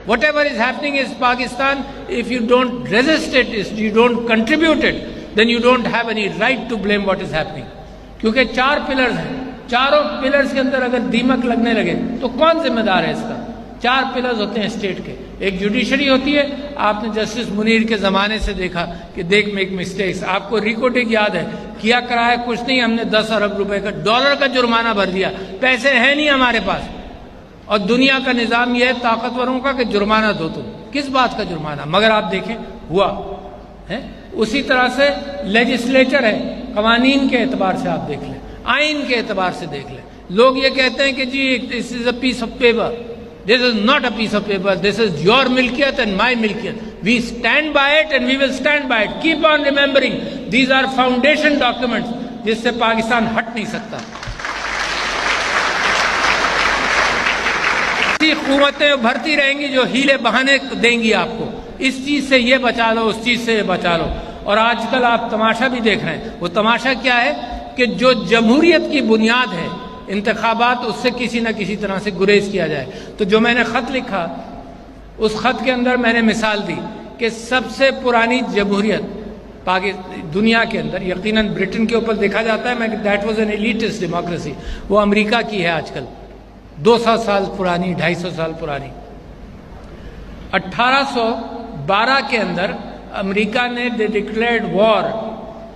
Whatever is happening is Pakistan. If you don't resist it, if you don't contribute it, then you don't have any right to blame what is happening. کیونکہ 4 pillars ہیں, چاروں pillars کے اندر اگر دیمک لگنے لگے تو کون ذمہ دار ہے اس کا؟ 4 پلرز ہوتے ہیں اسٹیٹ کے. ایک جوڈیشری ہوتی ہے, آپ نے جسٹس منیر کے زمانے سے دیکھا کہ دیکھ میک مسٹیکس. آپ کو ریکارڈنگ یاد ہے, کیا کرایا کچھ نہیں, ہم نے 10 ارب روپے کا ڈالر کا جرمانہ بھر دیا, پیسے ہیں نہیں ہمارے پاس. اور دنیا کا نظام یہ ہے طاقتوروں کا کہ جرمانہ دو. تم کس بات کا جرمانہ؟ مگر آپ دیکھیں ہوا ہے. اسی طرح سے لیجسلیچر ہے, قوانین کے اعتبار سے آپ دیکھ لیں, آئین کے اعتبار سے دیکھ لیں. لوگ یہ کہتے ہیں کہ جی this is a piece of paper. This is not a piece of paper. This is your milkiyat and my milkiyat. We stand by it and we will stand by it. Keep on remembering. These are foundation documents جس سے پاکستان ہٹ نہیں سکتا. ایسی قوتیں بھرتی رہیں گی جو ہیلے بہانے دیں گی آپ کو, اس چیز سے یہ بچا لو, اس چیز سے یہ بچا لو. اور آج کل آپ تماشا بھی دیکھ رہے ہیں. وہ تماشا کیا ہے کہ جو جمہوریت کی بنیاد ہے انتخابات, اس سے کسی نہ کسی طرح سے گریز کیا جائے. تو جو میں نے خط لکھا, اس خط کے اندر میں نے مثال دی کہ سب سے پرانی جمہوریت دنیا کے اندر, یقیناً برٹن کے اوپر دیکھا جاتا ہے that was an elitist democracy, وہ امریکہ کی ہے آج کل, 200 سال پرانی, 250 سال پرانی. 1812 کے اندر امریکہ نے declared war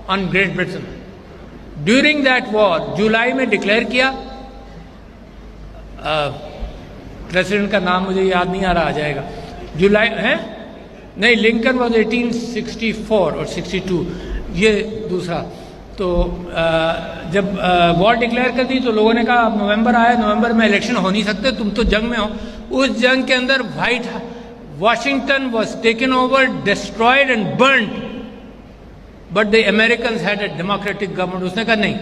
on Great Britain. During that war جولائی میں ڈکلیئر کیا, پریسیڈنٹ کا نام مجھے یاد نہیں آ رہا, آ جائے گا. جولائی ہے نہیں, لنکن واز 1864 اور 62, یہ دوسرا. تو جب وار ڈکلیئر کر دی تو لوگوں نے کہا اب نومبر آیا, نومبر میں الیکشن ہو نہیں سکتے, تم تو جنگ میں ہو. اس جنگ کے اندر Washington was taken over, destroyed and burnt. But the Americans had a democratic government. اس نے کہا نہیں,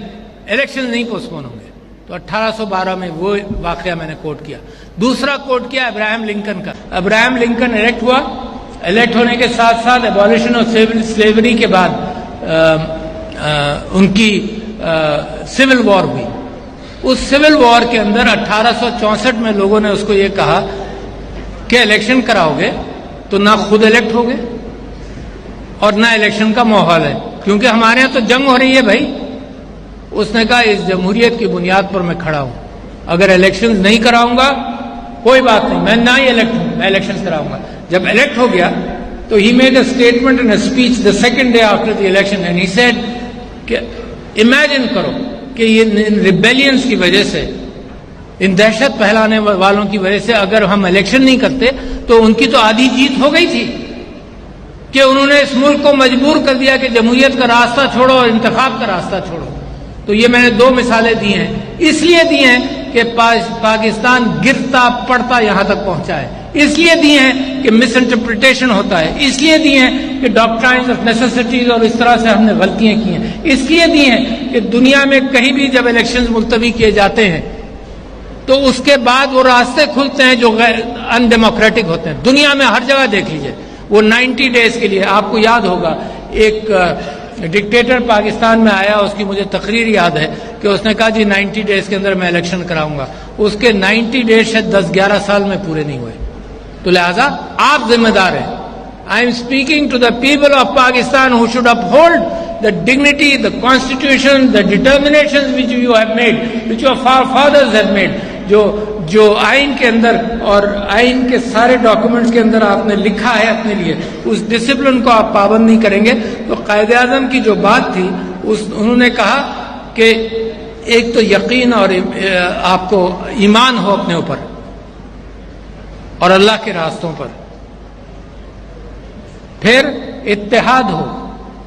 الیکشن نہیں پوسٹپون ہوں گے. تو 1812 میں وہ واقعہ میں نے کوٹ کیا. دوسرا کوٹ کیا ابراہم لنکن کا. ابراہم لنکن الیکٹ ہوا, الیکٹ ہونے کے ساتھ ساتھ ایبولیشن آف سلیوری کے بعد ان کی سول وار ہوئی. اس سول وار کے اندر 1864 میں لوگوں نے اس کو یہ کہا کہ الیکشن کراؤ گے تو نہ خود الیکٹ ہوگے اور نہ الیکشن کا ماحول ہے, کیونکہ ہمارے یہاں تو جنگ ہو رہی ہے بھائی. اس نے کہا اس جمہوریت کی بنیاد پر میں کھڑا ہوں, اگر الیکشن نہیں کراؤں گا کوئی بات نہیں, میں نہ ہی الیکٹ ہوں, میں الیکشن کراؤں گا. جب الیکٹ ہو گیا تو he made a statement in a speech the second day after the election and he said کہ امیجن کرو کہ یہ ریبیلینس کی وجہ سے, ان دہشت پھیلانے والوں کی وجہ سے اگر ہم الیکشن نہیں کرتے تو ان کی تو آدھی جیت ہو گئی تھی, کہ انہوں نے اس ملک کو مجبور کر دیا کہ جمہوریت کا راستہ چھوڑو اور انتخاب کا راستہ چھوڑو. تو یہ میں نے 2 مثالیں دی ہیں, اس لیے دی ہیں کہ پاکستان گرتا پڑتا یہاں تک پہنچا ہے, اس لیے دی ہیں کہ مس انٹرپریٹیشن ہوتا ہے, اس لیے دی ہیں کہ ڈاکٹرائنز آف نیسیسٹیز اور اس طرح سے ہم نے غلطیاں کی ہیں, اس لیے دی ہیں کہ دنیا میں کہیں بھی جب الیکشنز ملتوی کیے جاتے ہیں تو اس کے بعد وہ راستے کھلتے ہیں جو غیر ان ڈیموکریٹک ہوتے ہیں. دنیا میں ہر جگہ دیکھ لیجئے. وہ 90 ڈیز کے لیے, آپ کو یاد ہوگا ایک ڈکٹیٹر پاکستان میں آیا, اس کی مجھے تقریر یاد ہے کہ اس نے کہا جی 90 ڈیز کے اندر میں الیکشن کراؤں گا. اس کے 90 ڈیز شاید 10-11 سال میں پورے نہیں ہوئے. تو لہذا آپ ذمہ دار ہیں. I am speaking to the people of Pakistan who should uphold the dignity, the constitution, the determinations which you have made, which your fathers have made. جو آئین کے اندر اور آئین کے سارے ڈاکومنٹس کے اندر آپ نے لکھا ہے اپنے لیے, اس ڈسپلن کو آپ پابند نہیں کریں گے. تو قائد اعظم کی جو بات تھی, انہوں نے کہا کہ ایک تو یقین اور آپ کو ایمان ہو اپنے اوپر اور اللہ کے راستوں پر, پھر اتحاد ہو,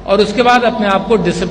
اور اس کے بعد اپنے آپ کو ڈسپلن